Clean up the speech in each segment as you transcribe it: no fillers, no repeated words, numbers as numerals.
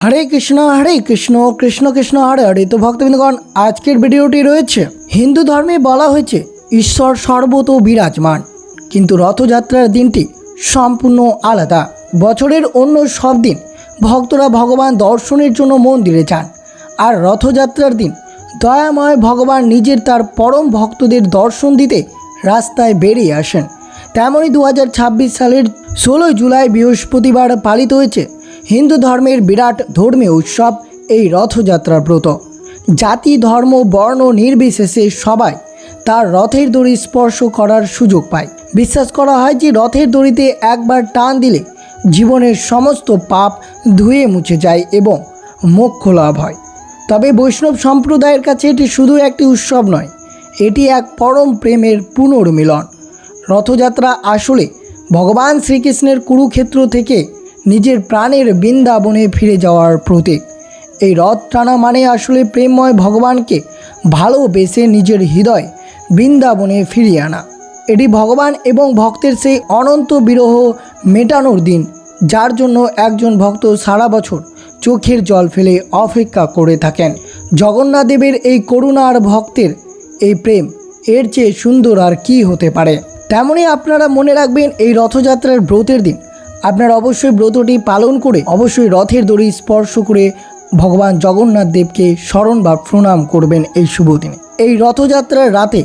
হরে কৃষ্ণ কৃষ্ণ কৃষ্ণ হরে হরে। তো ভক্তবৃন্দগণ, আজকের ভিডিওটি রয়েছে হিন্দু ধর্মে বলা হয়েছে ঈশ্বর সর্বত বিরাজমান, কিন্তু রথযাত্রার দিনটি সম্পূর্ণ আলাদা। বছরের অন্য সব দিন ভক্তরা ভগবান দর্শনের জন্য মন্দিরে যান, আর রথযাত্রার দিন দয়াময় ভগবান নিজের তার পরম ভক্তদের দর্শন দিতে রাস্তায় বেরিয়ে আসেন। তেমনই 2026 সালের 16 জুলাই বৃহস্পতিবার পালিত হয়েছে হিন্দু ধর্মের বিরাট ধর্মীয় উৎসব এই রথযাত্রার ব্রত। জাতি ধর্ম বর্ণ নির্বিশেষে সবাই তার রথের দড়ি স্পর্শ করার সুযোগ পায়। বিশ্বাস করা হয় যে রথের দড়িতে একবার টান দিলে জীবনের সমস্ত পাপ ধুয়ে মুছে যায় এবং মোক্ষ লাভ হয়। তবে বৈষ্ণব সম্প্রদায়ের কাছে এটি শুধু একটি উৎসব নয়, এটি এক পরম প্রেমের পুনর্মিলন। রথযাত্রা আসলে ভগবান শ্রীকৃষ্ণের কুরুক্ষেত্র থেকে নিজের প্রাণের বৃন্দাবনে ফিরে যাওয়ার প্রতীক। এই রথ টানা মানে আসলে প্রেমময় ভগবানকে ভালোবেসে নিজের হৃদয় বৃন্দাবনে ফিরিয়ে আনা। এটি ভগবান এবং ভক্তের সেই অনন্ত বিরহ মেটানোর দিন, যার জন্য একজন ভক্ত সারা বছর চোখের জল ফেলে অপেক্ষা করে থাকেন। জগন্নাথ দেবের এই করুণা আর ভক্তের এই প্রেম, এর চেয়ে সুন্দর আর কি হতে পারে। তেমনই আপনারা মনে রাখবেন, এই রথযাত্রার ব্রতের দিন আপনারা অবশ্যই ব্রতটি পালন করে অবশ্যই রথের দড়ি স্পর্শ করে ভগবান জগন্নাথ দেবকে স্মরণ বা প্রণাম করবেন এই শুভ দিনে। এই রথযাত্রার রাতে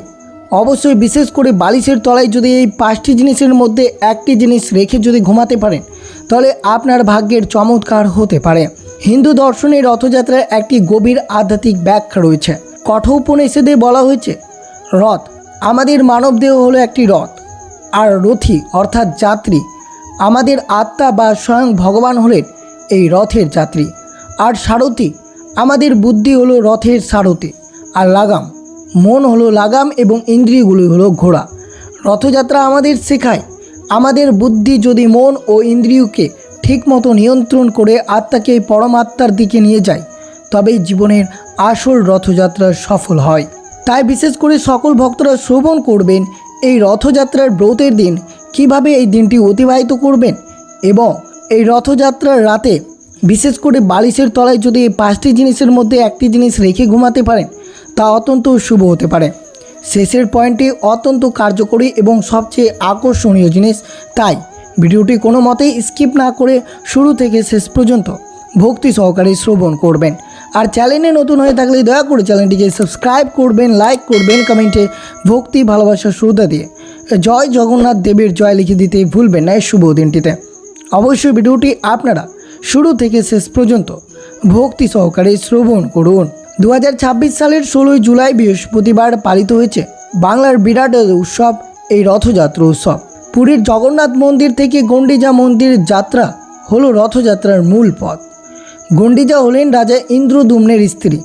অবশ্যই বিশেষ করে বালিশের তলায় যদি এই 5টি জিনিসের মধ্যে একটি জিনিস রেখে যদি ঘুমাতে পারেন, তাহলে আপনার ভাগ্যের চমৎকার হতে পারে। হিন্দু দর্শনে রথযাত্রার একটি গভীর আধ্যাত্মিক ব্যাখ্যা রয়েছে। কঠোপনিষদে বলা হয়েছে, রথ আমাদের মানবদেহ হলো একটি রথ, আর রথী অর্থাৎ যাত্রী আমাদের আত্মা বা স্বয়ং ভগবান হলেন এই রথের যাত্রী। আর সারথি আমাদের বুদ্ধি হলো রথের সারথি, আর লাগাম মন হলো লাগাম এবং ইন্দ্রিয়গুলি হলো ঘোড়া। রথযাত্রা আমাদের শেখায়, আমাদের বুদ্ধি যদি মন ও ইন্দ্রিয়কে ঠিকমতো নিয়ন্ত্রণ করে আত্মাকে পরমাত্মার দিকে নিয়ে যায়, তবেই জীবনের আসল রথযাত্রা সফল হয়। তাই বিশেষ করে সকল ভক্তরা শ্রবণ করবেন এই রথযাত্রার ব্রতের দিন কিভাবে এই দিনটি অতিবাহিত করবেন, এবং এই রথযাত্রার রাতে বিশেষ করে বালিশের তলায় যদি এই 5টি জিনিসের মধ্যে একটি জিনিস রেখে ঘুমাতে পারেন, তা অত্যন্ত শুভ হতে পারে। শেষের পয়েন্টটি অত্যন্ত কার্যকরী এবং সবচেয়ে আকর্ষণীয় জিনিস, তাই ভিডিওটি কোনো মতেই স্কিপ না করে শুরু থেকে শেষ পর্যন্ত ভক্তি সহকারে শ্রবণ করবেন। আর চ্যানেলে নতুন হয়ে থাকলে দয়া করে চ্যানেলটিকে সাবস্ক্রাইব করবেন, লাইক করবেন, কমেন্টে ভক্তি ভালোবাসা শ্রদ্ধা দিয়ে জয় জগন্নাথ দেবের জয় লিখে দিতে ভুলবেন না এই শুভ দিনটিতে। অবশ্যই ভিডিওটি আপনারা শুরু থেকে শেষ পর্যন্ত ভক্তি সহকারে শ্রবণ করুন। 2026 সালের 16 জুলাই বৃহস্পতিবার পালিত হয়েছে বাংলার বিরাট উৎসব এই রথযাত্রা উৎসব। পুরীর জগন্নাথ মন্দির থেকে গণ্ডিচা মন্দির যাত্রা হলো রথযাত্রার মূল পথ। গণ্ডিচা হলেন রাজা ইন্দ্রদ্যুম্নের স্ত্রী,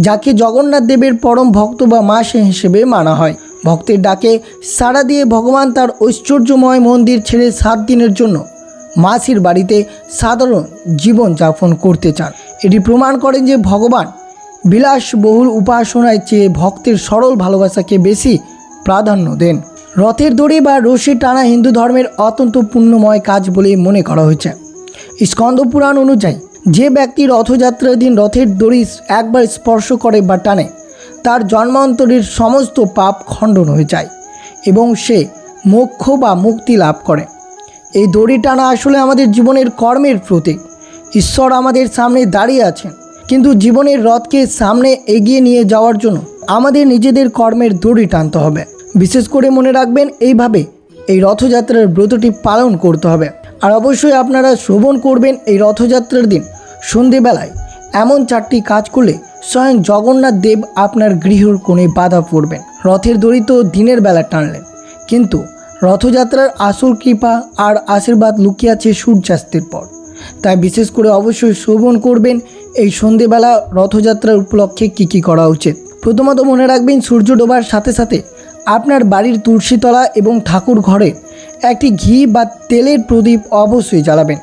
যাকে জগন্নাথ দেবের পরম ভক্ত বা মা হিসেবে মানা হয়। ভক্তের ডাকে সাড়া দিয়ে ভগবান তার ঐশ্বর্যময় মন্দির ছেড়ে 7 দিনের জন্য মাসির বাড়িতে সাধারণ জীবনযাপন করতে চান। এটি প্রমাণ করেন যে ভগবান বিলাসবহুল উপাসনায় চেয়ে ভক্তের সরল ভালোবাসাকে বেশি প্রাধান্য দেন। রথের দড়ি বা রশি টানা হিন্দু ধর্মের অত্যন্ত পুণ্যময় কাজ বলে মনে করা হয়েছে। স্কন্দ পুরাণ অনুযায়ী যে ব্যক্তি রথযাত্রার দিন রথের দড়ি একবার স্পর্শ করে বা টানে, তার জন্মান্তরের সমস্ত পাপ খণ্ডন হয়ে যায় এবং সে মোক্ষ বা মুক্তি লাভ করে। এই দড়ি টানা আসলে আমাদের জীবনের কর্মের প্রতীক। ঈশ্বর আমাদের সামনে দাঁড়িয়ে আছেন, কিন্তু জীবনের রথকে সামনে এগিয়ে নিয়ে যাওয়ার জন্য আমাদের নিজেদের কর্মের দড়ি টানতে হবে। বিশেষ করে মনে রাখবেন, এইভাবে এই রথযাত্রার ব্রতটি পালন করতে হবে। আর অবশ্যই আপনারা শ্রবণ করবেন এই রথযাত্রার দিন সন্ধেবেলায় এমন 4টি কাজ করলে স্বয়ং জগন্নাথ দেব আপনার গৃহের কোণে বাধা পড়বেন। রথের দড়ি তো দিনের বেলা টানলেন, কিন্তু রথযাত্রার আসল কৃপা আর আশীর্বাদ লুকিয়ে আছে সূর্যাস্তের পর। তাই বিশেষ করে অবশ্যই শ্রবণ করবেন এই সন্ধেবেলা রথযাত্রার উপলক্ষে কী করা উচিত। প্রথমত মনে রাখবেন, সূর্য ডোবার সাথে সাথে আপনার বাড়ির তুলসীতলা এবং ঠাকুর ঘরে একটি ঘি বা তেলের প্রদীপ অবশ্যই জ্বালাবেন।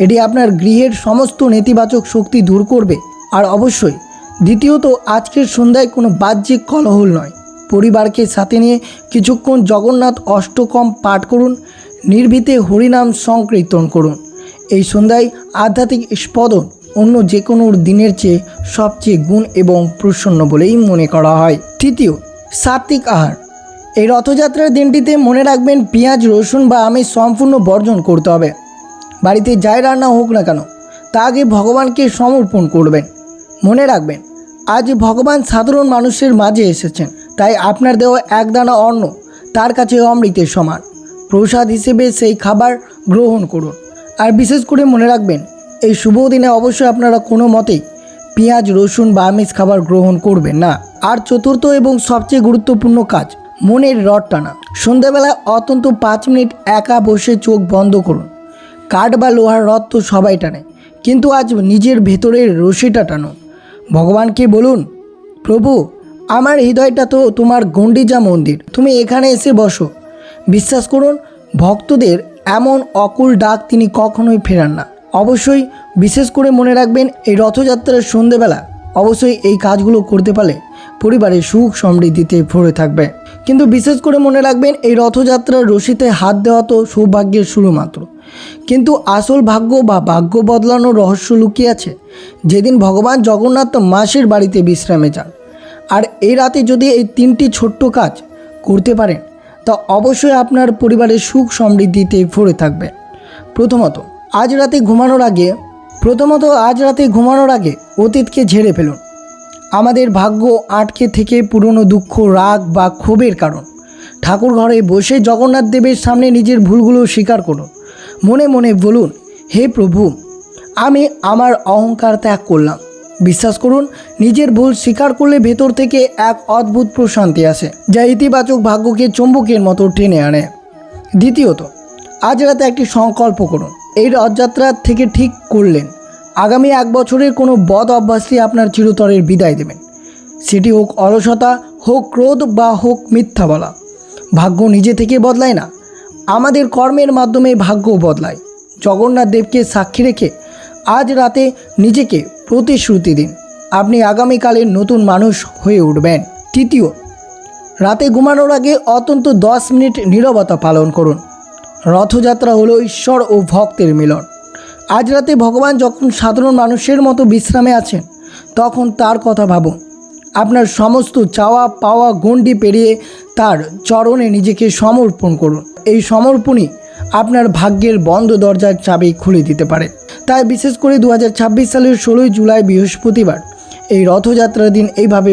এটি আপনার গৃহের সমস্ত নেতিবাচক শক্তি দূর করবে। আর অবশ্যই দ্বিতীয়ত, আজকের সন্ধ্যায় কোনো বাহ্যিক কোলাহল নয়, পরিবারকে সাথে নিয়ে কিছুক্ষণ জগন্নাথ অষ্টকম পাঠ করুন, নির্ভীতে হরিনাম সংকীর্তন করুন। এই সন্ধ্যায় আধ্যাত্মিক স্পন্দন ও অন্য যে কোনো দিনের চেয়ে সবচেয়ে গুণ এবং প্রসন্ন বলেই মনে করা হয়। তৃতীয়, সাত্ত্বিক আহার। এই রথযাত্রার দিনটিতে মনে রাখবেন পেঁয়াজ, রসুন বা আমিষ সম্পূর্ণ বর্জন করতে হবে। বাড়িতে যাই রান্না হোক না কেন তা আগে ভগবানকে সমর্পণ করবেন। মনে রাখবেন আজ ভগবান সাধারণ মানুষের মাঝে এসেছেন, তাই আপনার দেওয়া এক দানা অন্ন তার কাছে অমৃতের সমান। প্রসাদ হিসেবে সেই খাবার গ্রহণ করুন। আর বিশেষ করে মনে রাখবেন এই শুভ দিনে অবশ্যই আপনারা কোনো মতেই পেঁয়াজ, রসুন বা আমিষ খাবার গ্রহণ করবেন না। আর চতুর্থ এবং সবচেয়ে গুরুত্বপূর্ণ কাজ, মনের রড টানা। সন্ধ্যাবেলায় অন্তত 5 মিনিট একা বসে চোখ বন্ধ করুন। কাঠ বা লোহার রড তো সবাই টানে, কিন্তু আজ নিজের ভেতরের রশিটা টানুন। ভগবানকে বলুন, প্রভু, আমার হৃদয়টা তো তোমার গণ্ডিজা মন্দির, তুমি এখানে এসে বসো। বিশ্বাস করুন, ভক্তদের এমন অকুল ডাক তিনি কখনোই ফেরান না। অবশ্যই বিশেষ করে মনে রাখবেন এই রথযাত্রার সন্ধ্যেবেলা অবশ্যই এই কাজগুলো করতে পারলে পরিবারের সুখ সমৃদ্ধিতে ভরে থাকবে। কিন্তু বিশেষ করে মনে রাখবেন এই রথযাত্রার রশিতে হাত দেওয়া তো সৌভাগ্যের শুরু মাত্র, কিন্তু আসল ভাগ্য বা ভাগ্য বদলানোর রহস্য লুকিয়ে আছে যেদিন ভগবান জগন্নাথ মাসির বাড়িতে বিশ্রামে যান। আর এই রাতে যদি এই 3টি ছোট্ট কাজ করতে পারেন তা অবশ্যই আপনার পরিবারের সুখ সমৃদ্ধিতে ভরে থাকবে। প্রথমত আজ রাতে ঘুমানোর আগে অতীতকে ঝেড়ে ফেলুন। আমাদের ভাগ্য আটকে থেকে পুরনো দুঃখ, রাগ বা ক্ষোভের কারণ। ঠাকুর ঘরে বসে জগন্নাথ দেবের সামনে নিজের ভুলগুলো স্বীকার করুন। মনে মনে বলুন, হে প্রভু, আমি আমার অহংকার ত্যাগ করলাম। বিশ্বাস করুন, নিজের ভুল স্বীকার করলে ভেতর থেকে এক অদ্ভুত প্রশান্তি আসে, যা ইতিবাচক ভাগ্যকে চুম্বকের মতো টেনে আনে। দ্বিতীয়ত, আজ রাতে একটি সংকল্প করুন। এই রথযাত্রা থেকে ঠিক করলেন আগামী 1 বছরের কোনো বদ অভ্যাসটি আপনার চিরতরের বিদায় দেবেন। সেটি হোক অলসতা, হোক ক্রোধ বা হোক মিথ্যা বলা। ভাগ্য নিজে থেকে বদলায় না, আমাদের কর্মের মাধ্যমে ভাগ্য বদলায়। জগন্নাথ দেবকে সাক্ষী রেখে আজ রাতে নিজেকে প্রতিশ্রুতি দিন আপনি আগামীকালের নতুন মানুষ হয়ে উঠবেন। তৃতীয়, রাতে ঘুমানোর আগে অন্তত 10 মিনিট নীরবতা পালন করুন। রথযাত্রা হলো ঈশ্বর ও ভক্তের মিলন। আজ রাতে ভগবান যখন সাধারণ মানুষের মতো বিশ্রামে আছেন তখন তার কথা ভাবুন। আপনার সমস্ত চাওয়া পাওয়া গণ্ডি পেরিয়ে তার চরণে নিজেকে সমর্পণ করুন। এই সমর্পণই আপনার ভাগ্যের বন্ধ দরজার চাবি খুলে দিতে পারে। তাই বিশেষ করে 2026 সালের 16 জুলাই বৃহস্পতিবার এই রথযাত্রার দিন এইভাবে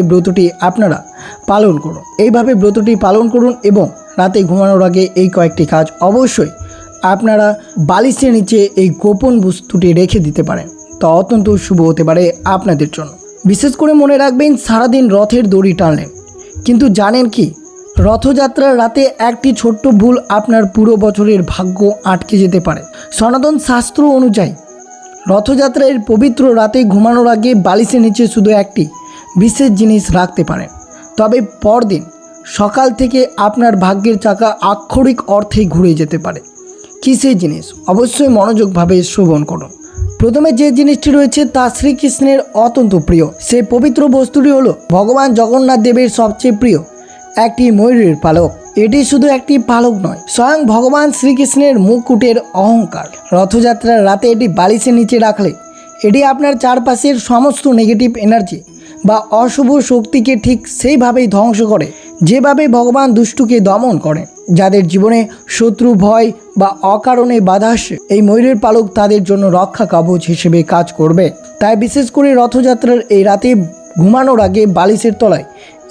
ব্রতটি পালন করুন এবং রাতে ঘুমানোর আগে এই কয়েকটি কাজ অবশ্যই আপনারা বালিশের নিচে এই গোপন বস্তুটি রেখে দিতে পারেন। তা অত্যন্ত শুভ হতে পারে আপনাদের জন্য। বিশেষ করে মনে রাখবেন, সারাদিন রথের দড়ি টানলেন, কিন্তু জানেন কি, রথযাত্রার রাতে একটি ছোট্ট ভুল আপনার পুরো বছরের ভাগ্য আটকে যেতে পারে। সনাতন শাস্ত্র অনুযায়ী রথযাত্রার পবিত্র রাতে ঘুমানোর আগে বালিশের নিচে শুধু একটি বিশেষ জিনিস রাখতে পারেন, তবে পরদিন সকাল থেকে আপনার ভাগ্যের চাকা আক্ষরিক অর্থে ঘুরে যেতে পারে। কী সেই জিনিস? অবশ্যই মনোযোগভাবে শ্রবণ করুন। প্রথমে যে জিনিসটি রয়েছে তা শ্রীকৃষ্ণের অত্যন্ত প্রিয়। সেই পবিত্র বস্তুটি হলো ভগবান জগন্নাথ দেবের সবচেয়ে প্রিয় একটি ময়ূরের পালক। এটি শুধু একটি পালক নয়, স্বয়ং ভগবান শ্রীকৃষ্ণের মুকুটের অহংকার। রথযাত্রার রাতে এটি বালিশের নিচে রাখলে এটি আপনার চারপাশের সমস্ত নেগেটিভ এনার্জি বা অশুভ শক্তিকে ঠিক সেইভাবেই ধ্বংস করে যেভাবে ভগবান দুষ্টুকে দমন করেন। যাদের জীবনে শত্রু, ভয় বা অকারণে বাধা আসে, এই ময়ূরের পালক তাদের জন্য রক্ষা কবচ হিসেবে কাজ করবে। তাই বিশেষ করে রথযাত্রার এই রাতে ঘুমানোর আগে বালিশের তলায়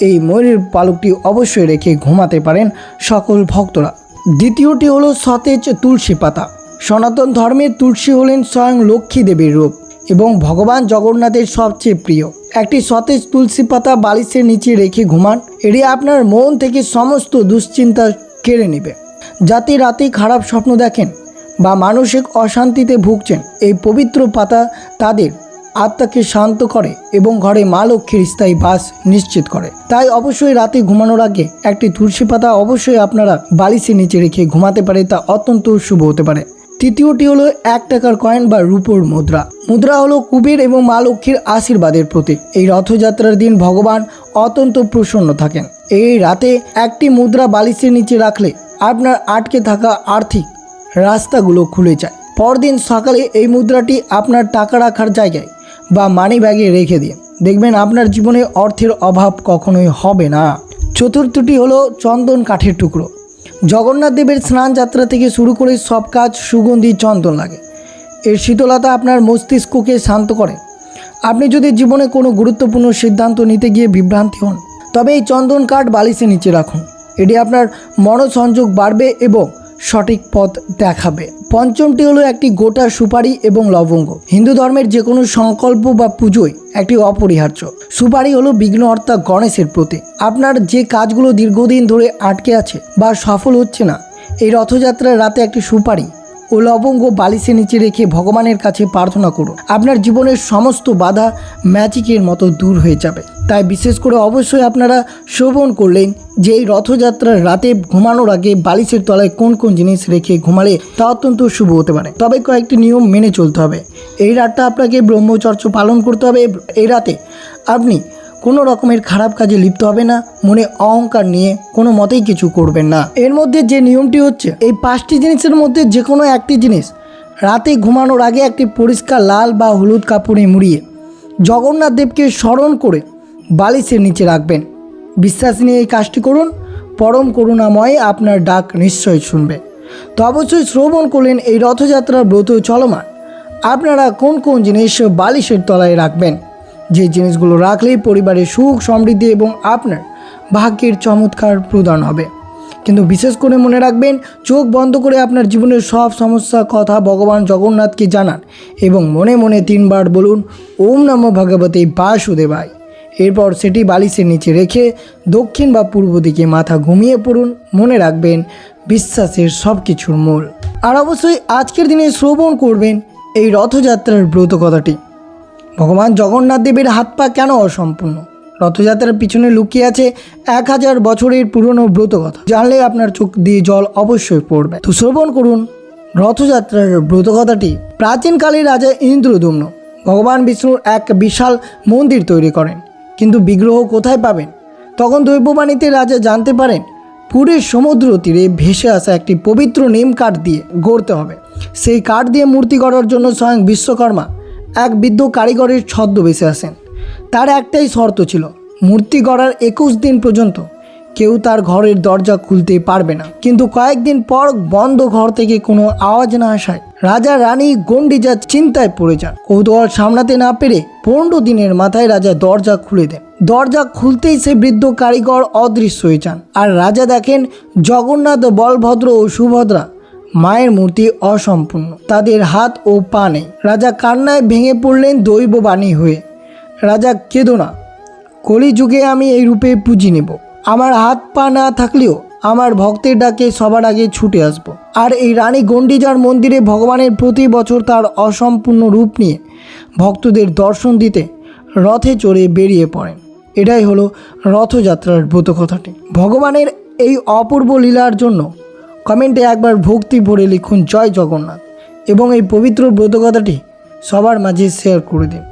এই ময়ূরের পালকটি অবশ্যই রেখে ঘুমাতে পারেন সকল ভক্তরা। দ্বিতীয়টি হলো সতেজ তুলসী পাতা। সনাতন ধর্মের তুলসী হলেন স্বয়ং লক্ষ্মী দেবীর রূপ এবং ভগবান জগন্নাথের সবচেয়ে প্রিয়। একটি সতেজ তুলসী পাতা বালিশের নিচে রেখে ঘুমান। এটি আপনার মন থেকে সমস্ত দুশ্চিন্তা কেড়ে নেবে। যাতে রাতে খারাপ স্বপ্ন দেখেন বা মানসিক অশান্তিতে ভুগছেন, এই পবিত্র পাতা তাদের আত্মাকে শান্ত করে এবং ঘরে মা লক্ষ্মীর স্থায়ী বাস নিশ্চিত করে। তাই অবশ্যই রাতে ঘুমানোর আগে একটি তুলসী পাতা অবশ্যই আপনারা বালিশের নিচে রেখে ঘুমাতে পারে, তা অত্যন্ত শুভ হতে পারে। তৃতীয়টি হলো 1 টাকার কয়েন বা রূপোর মুদ্রা। মুদ্রা হলো কুবের এবং মা লক্ষ্মীর আশীর্বাদের প্রতীক। এই রথযাত্রার দিন ভগবান অত্যন্ত প্রসন্ন থাকেন। এই রাতে একটি মুদ্রা বালিশের নিচে রাখলে আপনার আটকে থাকা আর্থিক রাস্তাগুলো খুলে যায়। পরদিন সকালে এই মুদ্রাটি আপনার টাকা রাখার জায়গায় বা মানি ব্যাগে রেখে দিন, দেখবেন আপনার জীবনে অর্থের অভাব কখনোই হবে না। চতুর্থটি হলো চন্দন কাঠের টুকরো। জগন্নাথ দেবের স্নান যাত্রা থেকে শুরু করে সব কাজ সুগন্ধি চন্দন লাগে। এর শীতলতা আপনার মস্তিষ্ককে শান্ত করে। আপনি যদি জীবনে কোনো গুরুত্বপূর্ণ সিদ্ধান্ত নিতে গিয়ে বিভ্রান্তি হন, তবে এই চন্দন কাঠ বালিশের নিচে রাখুন। এটি আপনার মনোসংযোগ বাড়বে এবং সঠিক পথ দেখাবে। পঞ্চমটি হলো একটি গোটা সুপারি এবং লবঙ্গ। হিন্দু ধর্মের যে কোনো সংকল্প বা পুজোয় একটি অপরিহার্য। সুপারি হলো বিঘ্নহর্তা গণেশের প্রতীক। আপনার যে কাজগুলো দীর্ঘদিন ধরে আটকে আছে বা সফল হচ্ছে না, এই রথযাত্রার রাতে একটি সুপারি ও লবঙ্গ বালিশের নিচে রেখে ভগবানের কাছে প্রার্থনা করুন। আপনার জীবনের সমস্ত বাধা ম্যাজিকের মতো দূর হয়ে যাবে। তাই বিশেষ করে অবশ্যই আপনারা শ্রবণ করলেন যে এই রথযাত্রার রাতে ঘুমানোর আগে বালিশের তলায় কোন কোন জিনিস রেখে ঘুমালে তা অত্যন্ত শুভ হতে পারে। তবে কয়েকটি নিয়ম মেনে চলতে হবে। এই রাতটা আপনাকে ব্রহ্মচর্য পালন করতে হবে। এই রাতে আপনি কোনো রকমের খারাপ কাজে লিপ্ত হবে না, মনে অহংকার নিয়ে কোনো মতেই কিছু করবেন না। এর মধ্যে যে নিয়মটি হচ্ছে, এই 5টি জিনিসের মধ্যে যে কোনো একটি জিনিস রাতে ঘুমানোর আগে একটি পরিষ্কার লাল বা হলুদ কাপড়ে মুড়িয়ে জগন্নাথ দেবকে স্মরণ করে বালিশের নিচে রাখবেন। বিশ্বাস নিয়ে এই কাজটি করুন, পরম করুণাময় আপনার ডাক নিশ্চয়ই শুনবে। তো অবশ্যই শ্রবণ করলেন এই রথযাত্রার ব্রত চলমান আপনারা কোন কোন জিনিস বালিশের তলায় রাখবেন। যে জিনিসগুলো রাখলেই পরিবারের সুখ সমৃদ্ধি এবং আপনার ভাগ্যের চমৎকার প্রদান হবে। কিন্তু বিশেষ করে মনে রাখবেন, চোখ বন্ধ করে আপনার জীবনের সব সমস্যার কথা ভগবান জগন্নাথকে জানান এবং মনে মনে 3 বার বলুন ওম নমো ভগবতে বাসুদেবায়। এরপর সেটি বালিশের নিচে রেখে দক্ষিণ বা পূর্ব দিকে মাথা ঘুমিয়ে পড়ুন। মনে রাখবেন, বিশ্বাসের সব কিছুর মূল। আর অবশ্যই আজকের দিনে শ্রবণ করবেন এই রথযাত্রার ব্রত কথাটি। ভগবান জগন্নাথ দেবের হাত পা কেন অসম্পূর্ণ? রথযাত্রার পিছনে লুকিয়ে আছে 1000 বছরের পুরনো ব্রত কথা, জানলে আপনার চোখ দিয়ে জল অবশ্যই পড়বে। তো শ্রবণ করুন রথযাত্রার ব্রত কথাটি। প্রাচীনকালে রাজা ইন্দ্রদম্ন ভগবান বিষ্ণুর এক বিশাল মন্দির তৈরি করেন, কিন্তু বিগ্রহ কোথায় পাবেন? তখন দৈববাণীতে রাজা জানতে পারেন পুরীর সমুদ্র তীরে ভেসে আসা একটি পবিত্র নিম কাঠ দিয়ে গড়তে হবে। সেই কাঠ দিয়ে মূর্তি গড়ার জন্য স্বয়ং বিশ্বকর্মা এক বৃদ্ধ কারিগরের ছদ্মবেশে আসেন। তার একটাই শর্ত ছিল, মূর্তি গড়ার 21 দিন পর্যন্ত কেউ তার ঘরের দরজা খুলতে পারবে না। কিন্তু কয়েকদিন পর বন্ধ ঘর থেকে কোনো আওয়াজ না আসায় রাজা রানী গণ্ডিজা চিন্তায় পড়ে যান। কৌতূহল সামলাতে না পেরে 15 দিনের মাথায় রাজা দরজা খুলে দেন। দরজা খুলতেই সে বৃদ্ধ কারিগর অদৃশ্য হয়ে যান, আর রাজা দেখেন জগন্নাথ, বলভদ্র ও সুভদ্রা মায়ের মূর্তি অসম্পূর্ণ, তাদের হাত ও পা নেই। রাজা কান্নায় ভেঙে পড়লেন দৈববাণী হয়ে, রাজা কেঁদো না, কলিযুগে আমি এই রূপে পুঁজি নেব। আমার হাত পা না থাকলেও আমার ভক্তের ডাকে সবার আগে ছুটে আসব। আর এই রানী গণ্ডিজার মন্দিরে ভগবানের প্রতি বছর তার অসম্পূর্ণ রূপ নিয়ে ভক্তদের দর্শন দিতে রথে চড়ে বেরিয়ে পড়েন। এটাই হলো রথযাত্রার ব্রত কথাটি। ভগবানের এই অপূর্ব লীলার জন্য কমেন্টে একবার ভক্তি ভরে লিখুন জয় জগন্নাথ এবং এই পবিত্র ব্রত কথাটি সবার মাঝে শেয়ার করে দিন।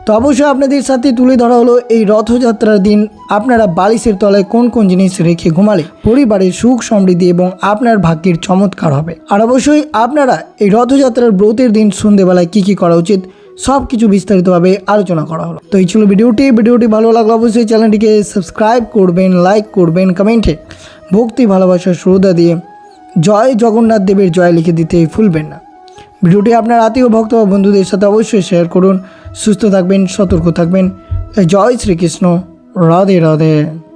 তো অবশ্যই আপনাদের সাথে তুলে ধরা হলো এই রথযাত্রার দিন আপনারা বালিশের তলায় কোন কোন জিনিস রেখে ঘুমালে পরিবারের সুখ সমৃদ্ধি এবং আপনার ভাগ্যের চমৎকার হবে। আর অবশ্যই আপনারা এই রথযাত্রার ব্রতের দিন সন্ধ্যেবেলায় কী কী করা উচিত সব কিছু বিস্তারিতভাবে আলোচনা করা হলো। তো এই ছিল ভিডিওটি ভালো লাগলে অবশ্যই চ্যানেলটিকে সাবস্ক্রাইব করবেন, লাইক করবেন, কমেন্টে ভক্তি ভালোবাসার শ্রদ্ধা দিয়ে জয় জগন্নাথ দেবের জয় লিখে দিতে ভুলবেন না। ভিডিওটি আপনার আত্মীয় ভক্ত বা বন্ধুদের সাথে অবশ্যই শেয়ার করুন। সুস্থ থাকবেন, সতর্ক থাকবেন। জয় শ্রীকৃষ্ণ, রাধে রাধে।